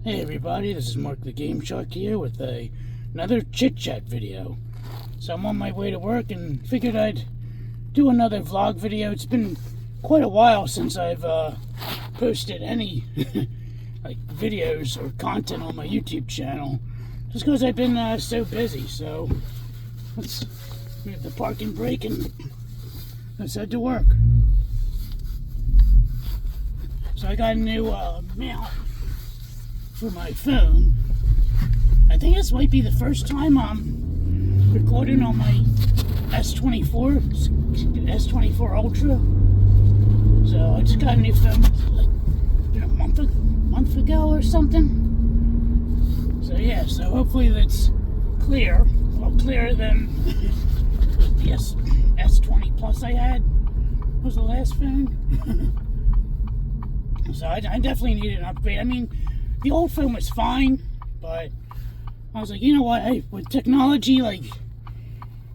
Hey everybody, this is Mark the Game Shark here with another chit chat video. So I'm on my way to work and figured I'd do another vlog video. It's been quite a while since I've posted any like videos or content on my YouTube channel, just because I've been so busy. So let's move the parking brake and let's head to work. So I got a new mount for my phone. I think this might be the first time I'm recording on my S24 Ultra. So I just got a new phone like a month ago or something. So yeah, so hopefully that's clear. A little clearer than the S20 Plus I had. Was the last phone. So I definitely need an upgrade. I mean, the old phone was fine, but I was like, you know what, hey, with technology, like,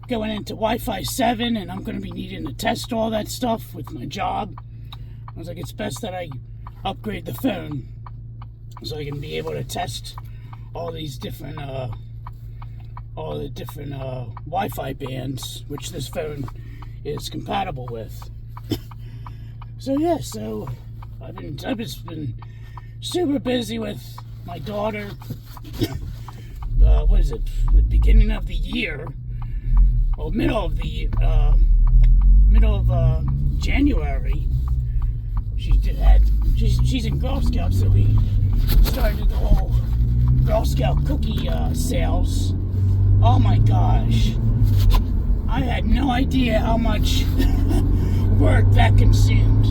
going into Wi-Fi 7, and I'm going to be needing to test all that stuff with my job, I was like, it's best that I upgrade the phone, so I can be able to test all these different, Wi-Fi bands, which this phone is compatible with. So yeah, so I've just been super busy with my daughter. What is it? The beginning of the year, or middle of January. She's in Girl Scouts, so we started the whole Girl Scout cookie sales. Oh my gosh, I had no idea how much work that consumed.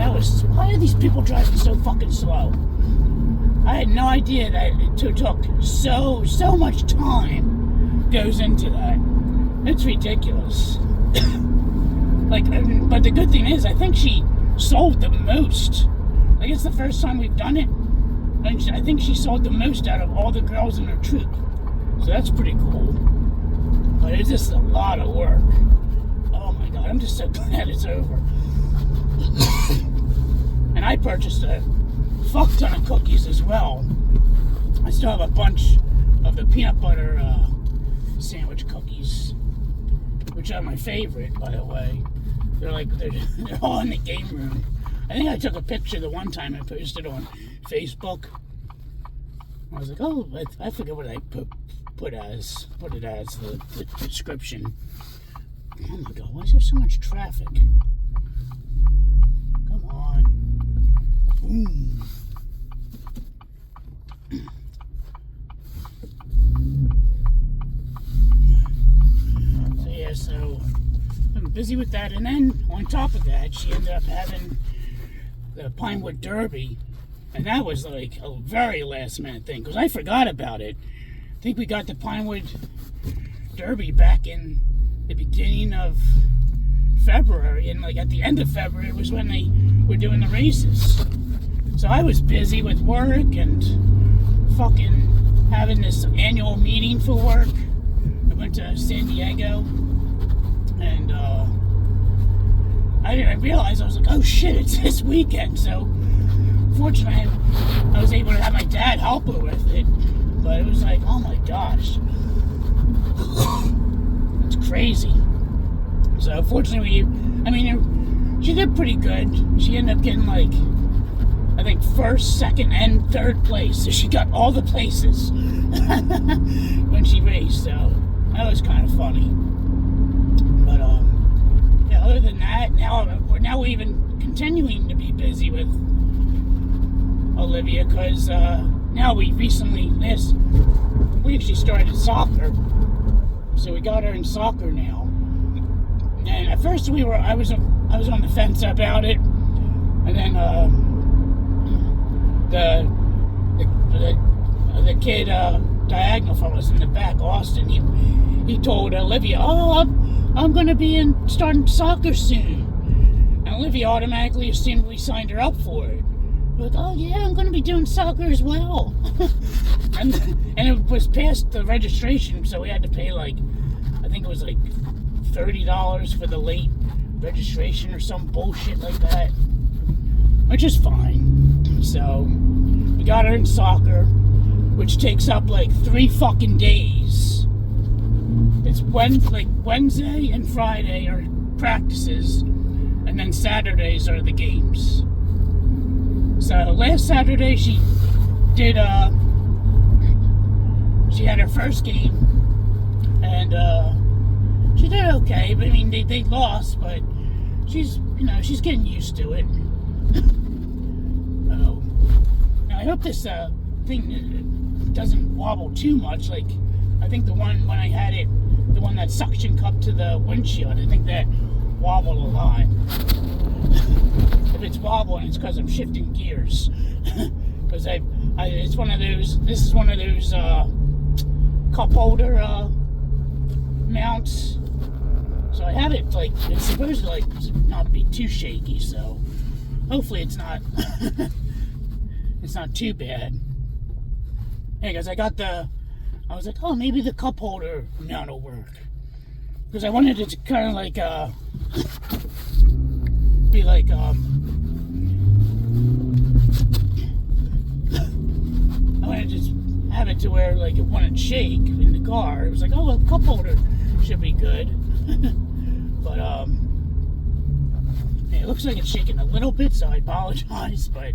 Why are these people driving so fucking slow? I had no idea that it took so much time goes into that. It's ridiculous. But the good thing is, I think she sold the most. Like, it's the first time we've done it. And I think she sold the most out of all the girls in her troop. So that's pretty cool. But it's just a lot of work. Oh my god, I'm just so glad it's over. And I purchased a fuck ton of cookies as well. I still have a bunch of the peanut butter sandwich cookies, which are my favorite, by the way. They're all in the game room. I think I took a picture the one time I posted on Facebook. I was like, oh, I forget what I put it as the description. Oh my god, why is there so much traffic? Come on. Boom. So yeah, so I'm busy with that, and then on top of that, she ended up having the Pinewood Derby, and that was like a very last minute thing, because I forgot about it. I think we got the Pinewood Derby back in the beginning of February, and like at the end of February was when they were doing the races. So I was busy with work and fucking having this annual meeting for work. I went to San Diego, and I didn't realize, I was like, oh shit, it's this weekend. So fortunately I was able to have my dad help her with it, but it was like, oh my gosh, it's crazy. So fortunately, she did pretty good. She ended up getting like, I think, first, second, and third place. So she got all the places when she raced. So that was kind of funny. But yeah, other than that, now we're even continuing to be busy with Olivia, because now last week she started soccer. So we got her in soccer now. And at first I was on the fence about it, and then the kid diagonal from us in the back, Austin, he told Olivia, oh, I'm gonna be starting soccer soon, and Olivia automatically assumed we signed her up for it. We're like, oh yeah, I'm gonna be doing soccer as well. and it was past the registration, so we had to pay I think it was like $30 for the late registration or some bullshit like that, which is fine. So We got her in soccer, which takes up like 3 fucking days. It's Wednesday and Friday are practices, and then Saturdays are the games. So last Saturday she had her first game, and she did okay. But I mean, they lost, but she's getting used to it. So I hope this thing doesn't wobble too much. Like I think the one when I had it, the one that suction cup to the windshield, I think that wobbled a lot. If it's wobbling, it's because I'm shifting gears. Because it's one of those. This is one of those cup holder mounts. So I have it like it's supposed to not be too shaky. So hopefully it's not. It's not too bad. Hey guys, I was like, oh, maybe the cup holder mount will work. Because I wanted it to kind of like, be like, I wanted to just have it to where, like, it wouldn't shake in the car. It was like, oh, a cup holder should be good. But, it looks like it's shaking a little bit, so I apologize. But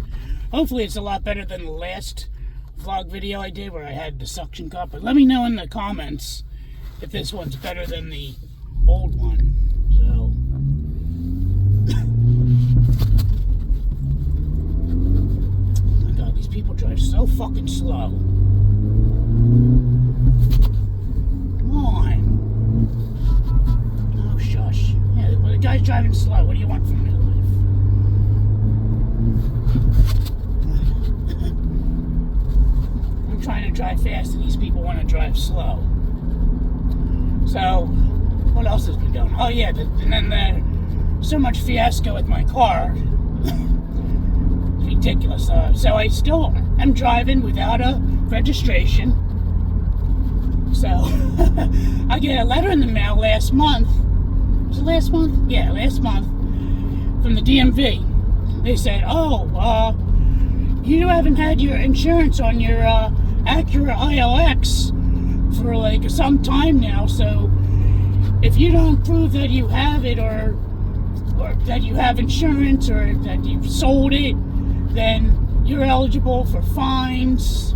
hopefully it's a lot better than the last vlog video I did where I had the suction cup. But let me know in the comments if this one's better than the old one. So oh my god, these people drive so fucking slow. Come on. Oh shush. Yeah, well, the guy's driving slow. What do you want from me to live? I'm trying to drive fast and these people want to drive slow. So, what else has been going on? Oh yeah, and then so much fiasco with my car. It's ridiculous. So I still am driving without a registration. So, I get a letter in the mail last month. Was it last month? Yeah, last month. From the DMV. They said, oh, you haven't had your insurance on your Acura ILX for like some time now, so if you don't prove that you have it or that you have insurance or that you've sold it, then you're eligible for fines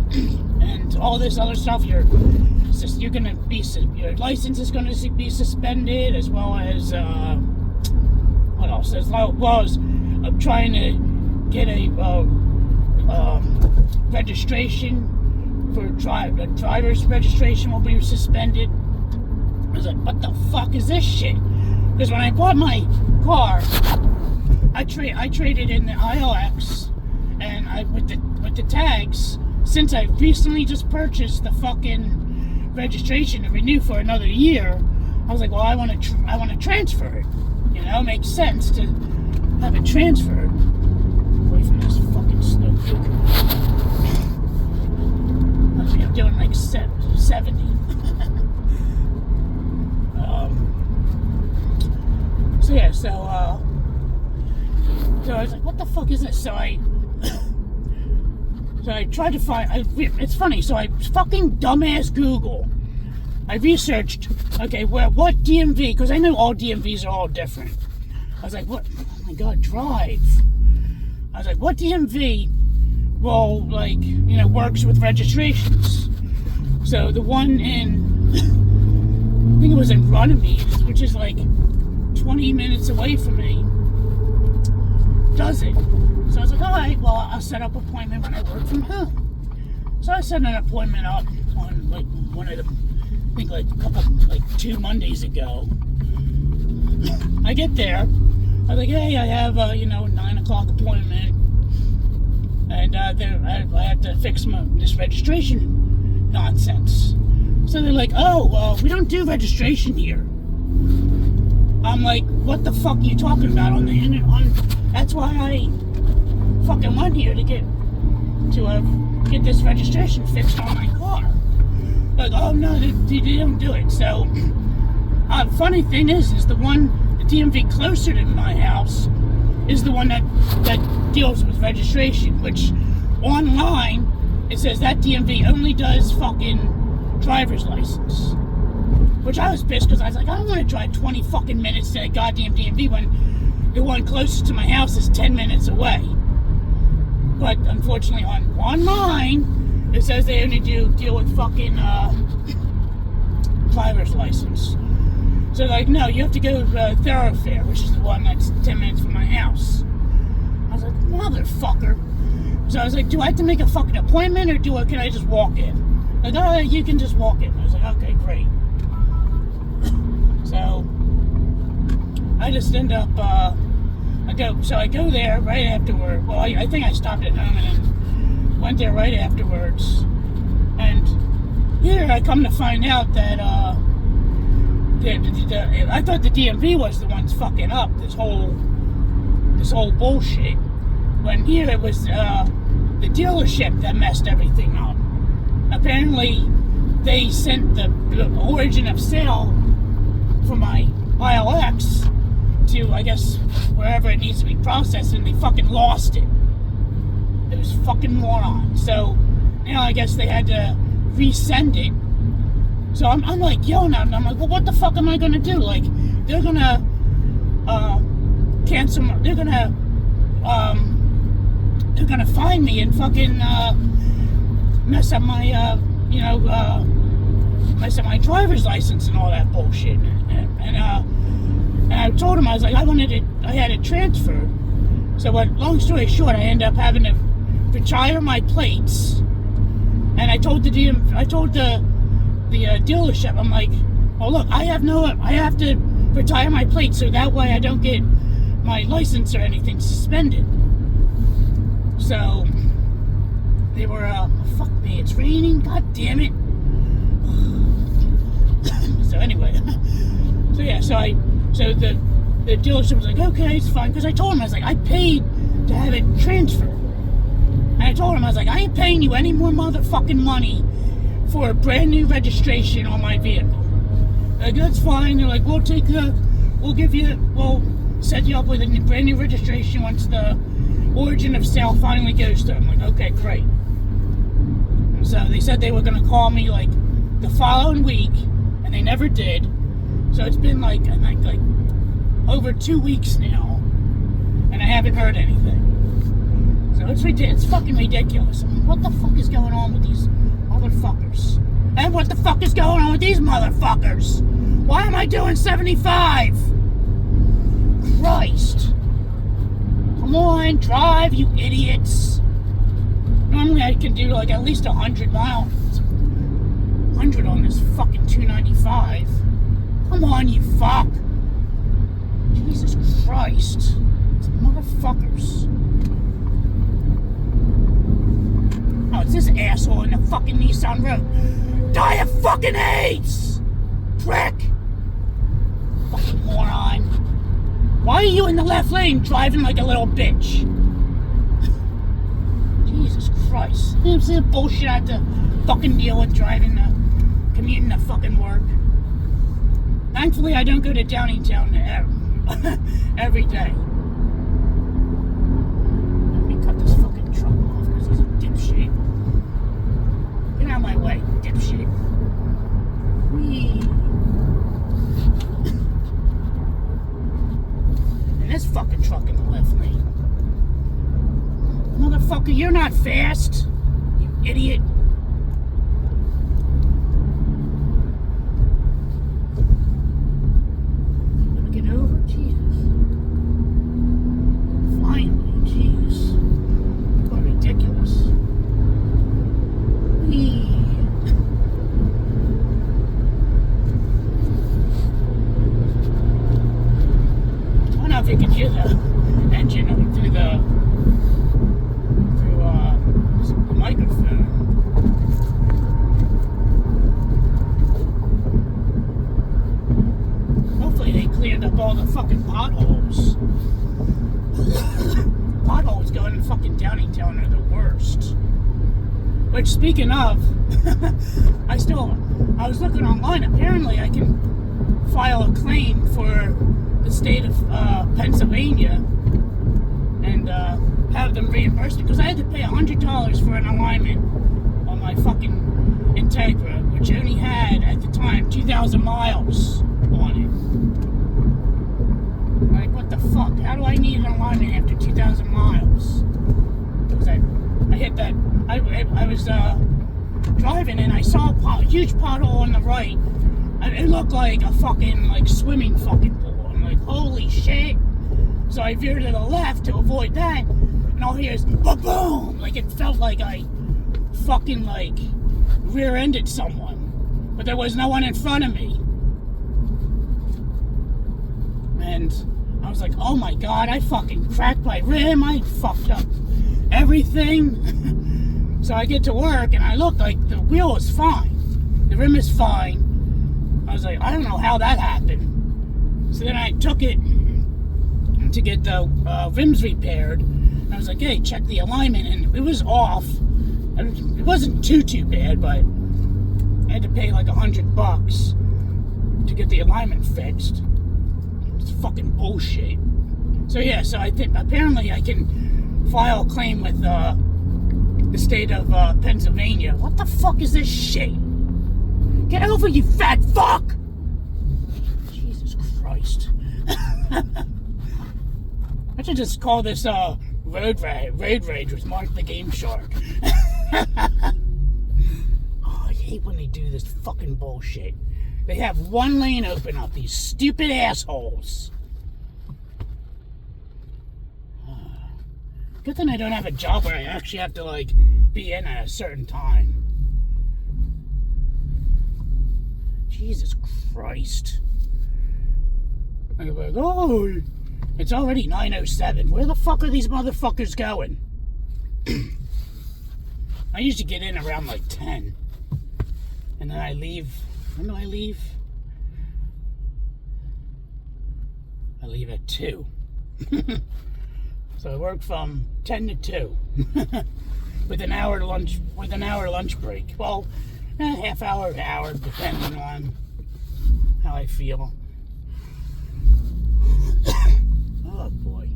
and all this other stuff. Your license is going to be suspended, as well as what else? As well as trying to get a registration for driver's registration will be suspended. I was like, what the fuck is this shit? Because when I bought my car, I traded in the ILX, and with the tags, since I recently just purchased the fucking registration to renew for another year, I was like, well, I want to transfer it. You know, it makes sense to have it transferred away from this fucking snow. I'm doing like 70. So yeah, so I was like, what the fuck is this? So I tried to find. It's funny. So I fucking dumbass Google. I researched. Okay, what DMV? Because I know all DMVs are all different. I was like, what? Oh my god, drive. I was like, what DMV? Well, like, works with registrations. So the one in, I think it was in Runnymede, which is like 20 minutes away from me, does it. So I was like, all right, well, I'll set up an appointment when I work from home. So I set an appointment up on like one of the, I think like 2 Mondays ago. I get there. I was like, hey, I have a 9 o'clock appointment. And I have to fix this registration nonsense. So they're like, oh, well, we don't do registration here. I'm like, what the fuck are you talking about on the internet? That's why I fucking went here to get this registration fixed on my car. Like, oh no, they don't do it. So, funny thing is the DMV closer to my house is the one that deals with registration, which online, it says that DMV only does fucking driver's license. Which I was pissed because I was like, I don't want to drive 20 fucking minutes to a goddamn DMV when the one closest to my house is 10 minutes away. But unfortunately, online, it says they only deal with fucking driver's license. So like, no, you have to go to Thoroughfare, which is the one that's 10 minutes from my house. I was like, motherfucker. So I was like, do I have to make a fucking appointment, or can I just walk in? Like, oh, you can just walk in. I was like, okay, great. So I just end up, I go there right afterward. Well, I think I stopped at home and then went there right afterwards. And here I come to find out that, I thought the DMV was the ones fucking up this whole bullshit. When here it was, the dealership that messed everything up. Apparently, they sent the origin of sale for my ILX to, I guess, wherever it needs to be processed, and they fucking lost it. It was fucking morons. So, I guess they had to resend it. So I'm like yelling at them. I'm like, well, what the fuck am I gonna do? Like, they're gonna cancel. They're gonna find me and fucking mess up my mess up my driver's license and all that bullshit. And I told him, I was like, I had it transferred. So, long story short, I ended up having to retire my plates. And I told the dealership, I'm like, well, look, I have to retire my plates so that way I don't get my license or anything suspended. So they were, fuck me, it's raining, god damn it. So anyway, so the dealership was like, okay, it's fine, because I told him, I was like, I paid to have it transferred. And I told him, I was like, I ain't paying you any more motherfucking money for a brand new registration on my vehicle. Like, that's fine. They're like, we'll set you up with a brand new registration once the origin of sale finally goes through. I'm like, okay, great. So they said they were going to call me like the following week, and they never did. So it's been like over 2 weeks now, and I haven't heard anything. So it's fucking ridiculous. I mean, what the fuck is going on with these motherfuckers? And what the fuck is going on with these motherfuckers? Why am I doing 75? Christ. Come on, drive, you idiots. Normally I can do like at least 100 miles. 100 on this fucking 295. Come on, you fuck. Jesus Christ. These motherfuckers. Oh, it's this asshole in the fucking Nissan Rogue. Die of fucking AIDS! Prick! Fucking moron. Why are you in the left lane driving like a little bitch? Jesus Christ. This is bullshit I have to fucking deal with commuting to fucking work. Thankfully, I don't go to Downingtown every day. Let me cut this fucking truck off because he's a dipshit. Get out of my way, dipshit. Whee. And this fucking truck in the left lane. Motherfucker, you're not fast, you idiot. Get over? Jesus. Finally, jeez. What ridiculous. Whee. I don't know if you can hear the engine through the microphone. Hopefully they cleared up all the fucking potholes. Potholes going in fucking Downingtown are the worst. Which, speaking of, I was looking online. Apparently I can file a claim for the state of Pennsylvania. And have them reimburse me, because I had to pay $100 for an alignment on my fucking Integra, which only had, at the time, 2,000 miles on it. Like, what the fuck? How do I need an alignment after 2,000 miles? Because I hit that, I was driving and I saw a huge pothole on the right. It looked like a fucking, like, swimming fucking pool. I'm like, holy shit. So I veered to the left to avoid that, and all I hear is ba-boom! Like, it felt like I fucking, like, rear-ended someone. But there was no one in front of me. And I was like, oh my god, I fucking cracked my rim, I fucked up everything. So I get to work, and I look like the wheel is fine. The rim is fine. I was like, I don't know how that happened. So then I took it to get the rims repaired. And I was like, hey, check the alignment, and it was off. It wasn't too bad, but I had to pay like $100 to get the alignment fixed. It's fucking bullshit. So yeah, so I think apparently I can file a claim with the state of Pennsylvania. What the fuck is this shit? Get over, you fat fuck! Jesus Christ. I should just call this road rage with Mark the Game Shark. Oh, I hate when they do this fucking bullshit. They have one lane open up, these stupid assholes. Good thing I don't have a job where I actually have to, like, be in at a certain time. Jesus Christ. I'm like, oh, it's already 9:07. Where the fuck are these motherfuckers going? I usually get in around like 10. And then I leave. When do I leave? I leave at 2. So I work from 10 to 2. with an hour lunch break. Well, half hour to hour, depending on how I feel. Oh boy.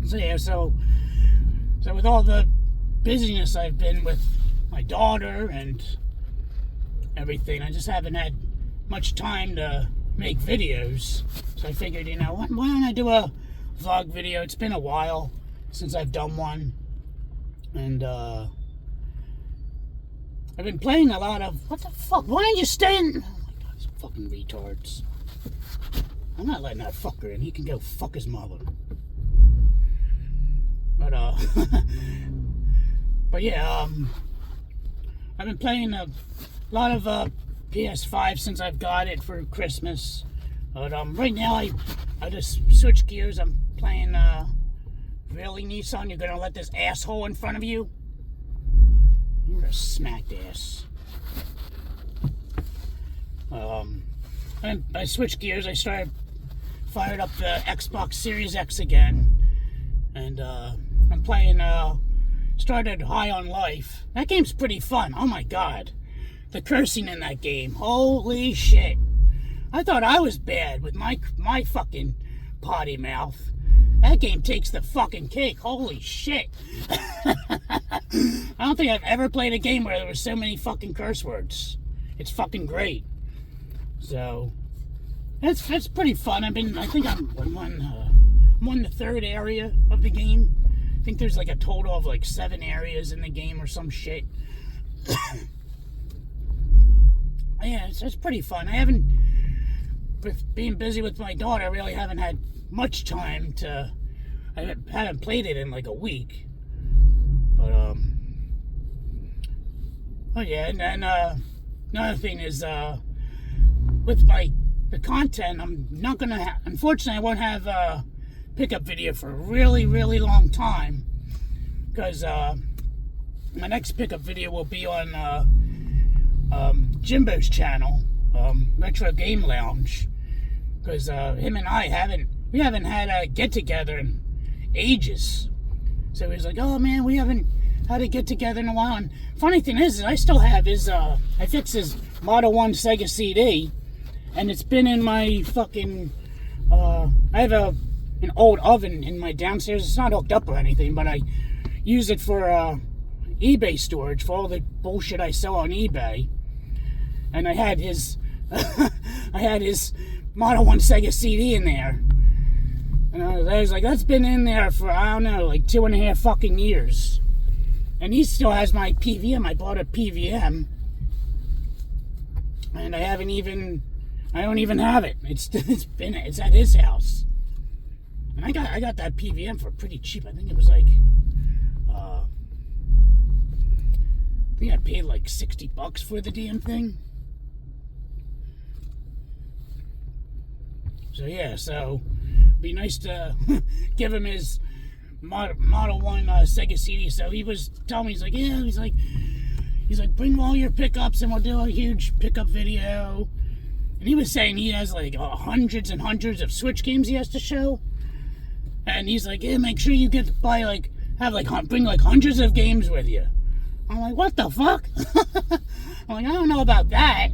So yeah, so with all the busyness I've been with my daughter and everything, I just haven't had much time to make videos. So I figured, you know, why don't I do a vlog video? It's been a while since I've done one. And I've been playing a lot of, what the fuck? Why aren't you staying? Oh my god, these fucking retards. I'm not letting that fucker in. He can go fuck his mother. But yeah, I've been playing a lot of PS5 since I've got it for Christmas. But right now I just switch gears. I'm playing really, Nissan, you're gonna let this asshole in front of you? You're a smacked ass. I switched gears. I fired up the Xbox Series X again, and I'm playing. Started High on Life. That game's pretty fun. Oh my god, the cursing in that game. Holy shit! I thought I was bad with my fucking potty mouth. That game takes the fucking cake. Holy shit! I don't think I've ever played a game where there were so many fucking curse words. It's fucking great. So it's pretty fun. I think I'm on the third area of the game. I think there's like a total of like 7 areas in the game or some shit. Yeah, it's pretty fun. I haven't, with being busy with my daughter, I really haven't had much time to. I haven't played it in like a week. But oh yeah, and then another thing is with the content, I'm not gonna. Unfortunately, I won't have a pickup video for a really, really long time, because my next pickup video will be on Jimbo's channel, Retro Game Lounge, because him and I haven't had a get together in ages. So he was like, "Oh man, we haven't had a get together in a while." And funny thing is I still have his. I fixed his Model 1 Sega CD, and it's been in my fucking. I have an old oven in my downstairs. It's not hooked up or anything, but I use it for eBay storage for all the bullshit I sell on eBay. And I had his Model 1 Sega CD in there. And I was like, that's been in there for, I don't know, like 2.5 fucking years. And he still has my PVM. I bought a PVM. And I don't even have it. It's at his house. And I got that PVM for pretty cheap. I think it was like, I think I paid like $60 for the damn thing. So yeah, it'd be nice to give him his Model 1 Sega CD. So he was telling me, he's like, bring all your pickups and we'll do a huge pickup video. And he was saying he has like hundreds and hundreds of Switch games he has to show. And he's like, yeah, make sure you get to buy bring like hundreds of games with you. I'm like, what the fuck? I'm like, I don't know about that.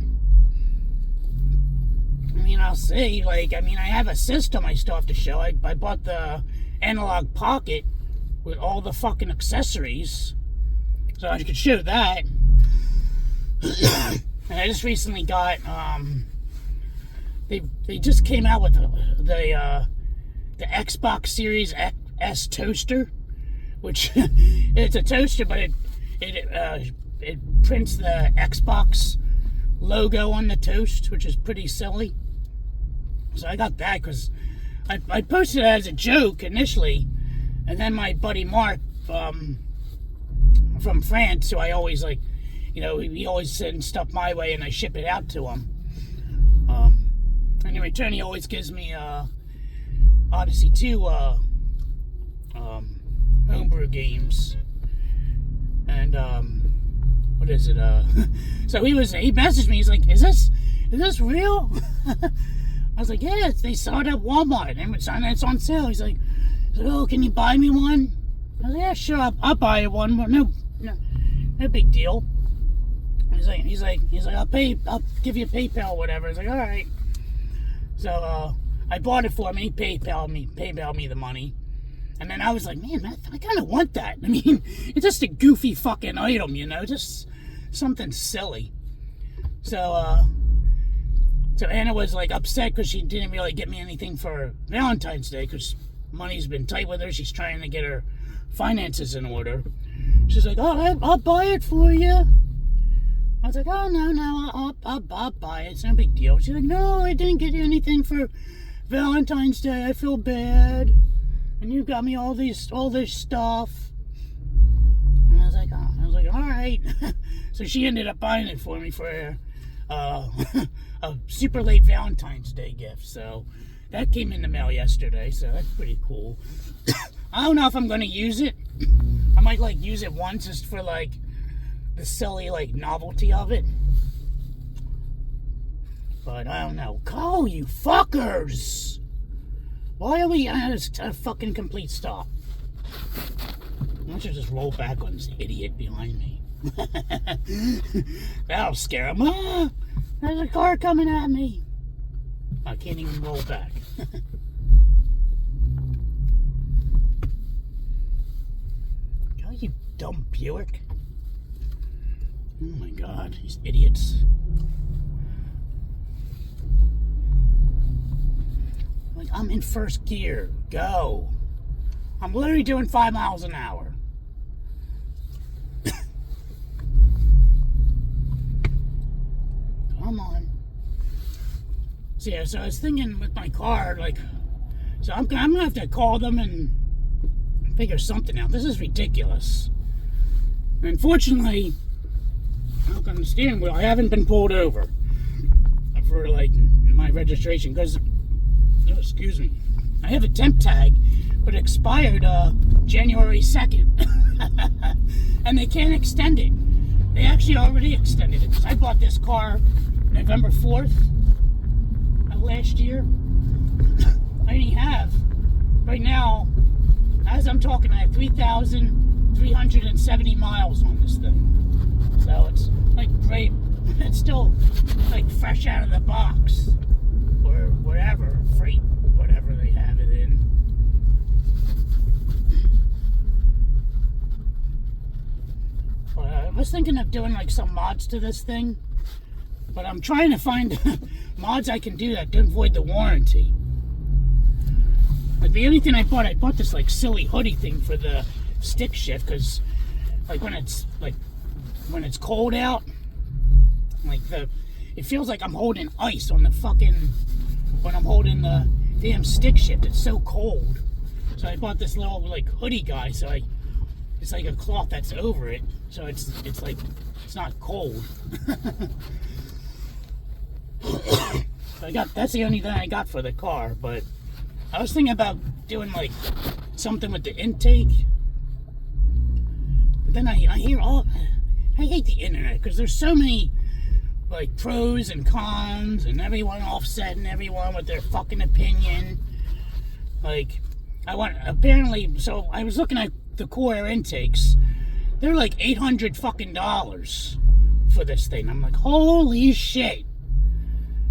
I mean, I'll see. I have a system I still have to show. I bought the Analog Pocket with all the fucking accessories. So I could show that. And I just recently got, they just came out with the Xbox Series S toaster, which it's a toaster, but it prints the Xbox logo on the toast, which is pretty silly. So I got that because I posted it as a joke initially, and then my buddy Mark from France, who I always he always sends stuff my way and I ship it out to him. And in return, he always gives me Odyssey 2 homebrew games. And what is it? So he messaged me. He's like, "Is this real?" I was like, "Yeah, they saw it at Walmart and it's on sale." He's like, "Oh, can you buy me one?" I was like, "Yeah, sure, I'll buy you one. No big deal." He's like, I'll give you PayPal or whatever. I was like, all right. So I bought it for him. He PayPal me the money. And then I was like, man, I kind of want that. I mean, it's just a goofy fucking item, just something silly. So Anna was like upset because she didn't really get me anything for Valentine's Day because money's been tight with her. She's trying to get her finances in order. She's like, oh, I'll buy it for you. I was like, oh, no, I'll buy it. It's no big deal. She's like, no, I didn't get you anything for Valentine's Day. I feel bad. And you got me all this stuff. And I was like, all right. So she ended up buying it for me for a super late Valentine's Day gift. So that came in the mail yesterday. So that's pretty cool. I don't know if I'm going to use it. I might use it once just for the silly novelty of it. But I don't know. Call you fuckers! Why are we at a fucking complete stop? I should just roll back on this idiot behind me. That'll scare him. Ah, there's a car coming at me. I can't even roll back. Oh, you dumb Buick. Oh my god, these idiots. I'm in first gear. Go. I'm literally doing 5 miles an hour. Come on. So yeah, so I was thinking with my car, so I'm gonna have to call them and figure something out. This is ridiculous. Unfortunately, look on the steering wheel, I haven't been pulled over for my registration because, excuse me, I have a temp tag, but it expired January 2nd, and they can't extend it. They actually already extended it because I bought this car November 4th of last year. I only have right now, as I'm talking, I have 3,370 miles on this thing. So it's great. It's still fresh out of the box or whatever, freight, whatever they have it in. was thinking of doing like some mods to this thing, but I'm trying to find mods I can do that don't void the warranty. Like the only thing I bought this like silly hoodie thing for the stick shift, because like when it's cold out, like it feels like I'm holding ice on the fucking, when I'm holding the damn stick shift. It's so cold. So I bought this little like hoodie guy, so it's like a cloth that's over it, so it's like it's not cold. So that's the only thing I got for the car. But I was thinking about doing like something with the intake. But then I hear I hate the internet, because there's so many like pros and cons, and everyone offsetting everyone with their fucking opinion. Like so I was looking at the Core Air intakes. They're like $800 fucking dollars for this thing. I'm like, holy shit.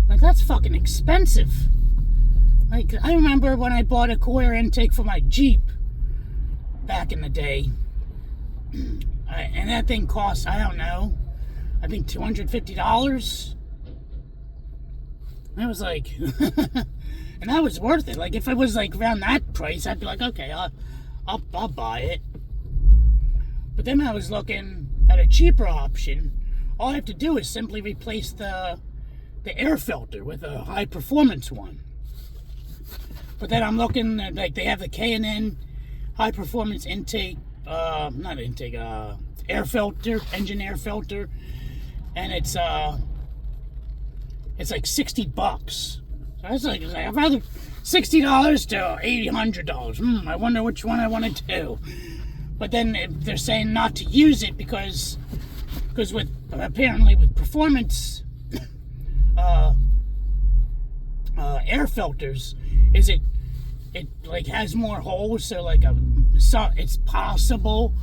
Like, that's fucking expensive. Like, I remember when I bought a Core Air intake for my Jeep back in the day. And that thing cost, I don't know, I think $250. And I was like, and that was worth it. Like, if it was like around that price, I'd be like, okay, I'll buy it. But then I was looking at a cheaper option. All I have to do is simply replace the air filter with a high performance one. But then I'm looking at, like, they have the K&N high performance intake, air filter, engine air filter, and it's like $60. So I was like, I'd rather $60 to $800. I wonder which one I want to do. But then they're saying not to use it because apparently with performance air filters, it like has more holes, so like it's possible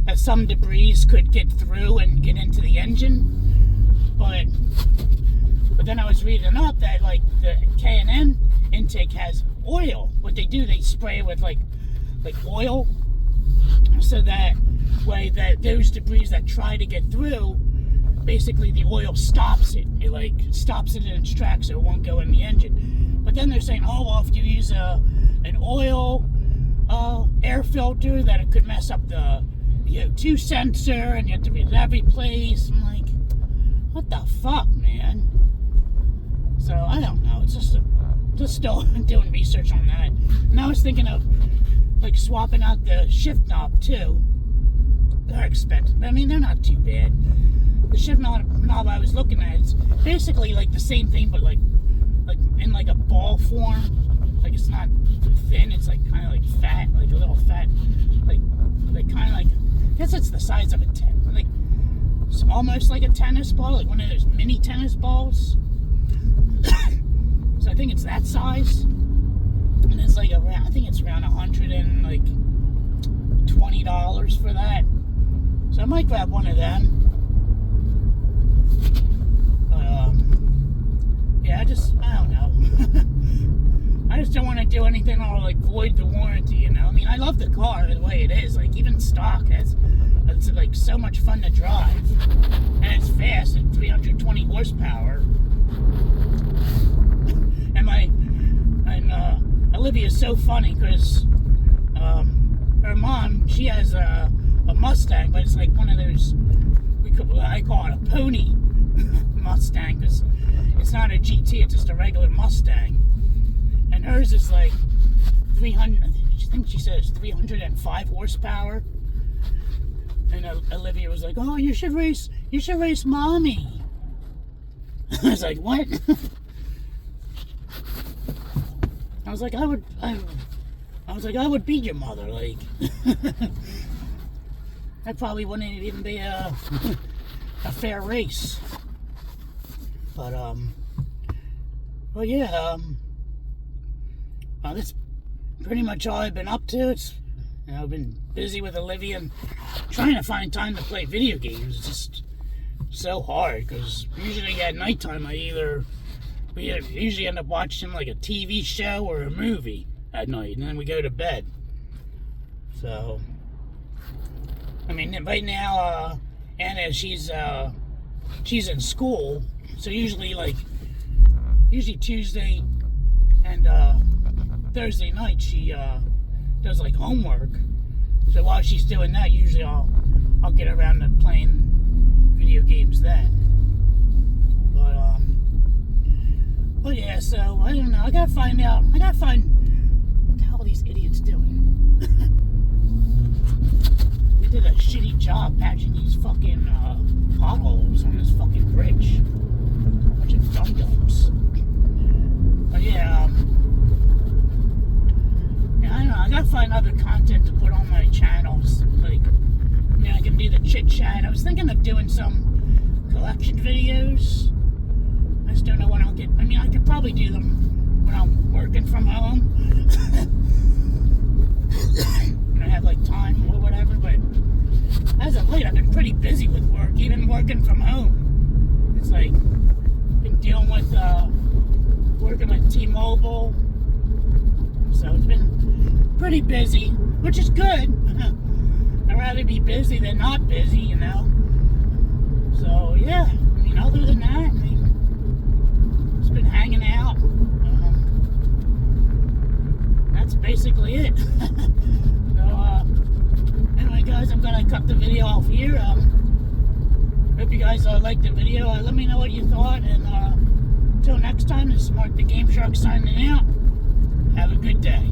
that some debris could get through and get into the engine. But then I was reading up that like the K&N intake has oil. What they do, they spray it with like oil, so that way that those debris that try to get through, basically the oil stops it. It like stops it in its tracks, so it won't go in the engine. But then they're saying, oh well, if you use an oil air filter, that it could mess up the O2 sensor, and you have to get that replaced. I'm like, what the fuck, man? So I don't know. It's just still doing research on that. And I was thinking of like swapping out the shift knob too. They're expensive. I mean, they're not too bad. The shift knob I was looking at, it's basically like the same thing, but like in like a ball form. Like, it's not thin. It's like kind of like fat, like a little fat, like kind of like, I guess it's the size of like it's almost like a tennis ball, like one of those mini tennis balls. So I think it's that size, and it's like around, I think it's around $120 for that. So I might grab one of them. But yeah, I don't know. I just don't want to do anything that'll like void the warranty, you know? I mean, I love the car the way it is. Like, even stock it's like so much fun to drive, and it's fast at 320 horsepower. And Olivia's so funny because her mom, she has a Mustang, but it's like one of those, I call it a pony Mustang, because it's not a GT, it's just a regular Mustang. And hers is like 300, I think she said it's 305 horsepower. And Olivia was like, oh, you should race mommy. I was like, what? I was like, I would beat your mother, like. That probably wouldn't even be a fair race. But yeah, that's pretty much all I've been up to. It's, I've been busy with Olivia and trying to find time to play video games. It's just so hard, because usually at nighttime we usually end up watching like a TV show or a movie at night, and then we go to bed. So, I mean, right now, and as she's in school, so usually Tuesday and Thursday night she does like homework. So while she's doing that, usually I'll get around to playing video games then. But yeah, so I don't know. I gotta find what the hell are these idiots doing. They did a shitty job patching these fucking potholes on this fucking bridge. Bunch of dum-dums. But yeah, I don't know. I gotta find other content to put on my channels. Like, I mean, I can do the chit chat. I was thinking of doing some collection videos. I just don't know when I'll get. I mean, I could probably do them when I'm working from home. When I have like time or whatever. But as of late, I've been pretty busy with work, even working from home. It's like been dealing with working with T-Mobile, so it's been pretty busy, which is good. I'd rather be busy than not busy, you know. So yeah, I mean, other than that, I mean, just been hanging out. That's basically it. So anyway, guys, I'm gonna cut the video off here. Hope you guys liked the video. Let me know what you thought, and until next time, this is Mark the Game Shark signing out. Have a good day.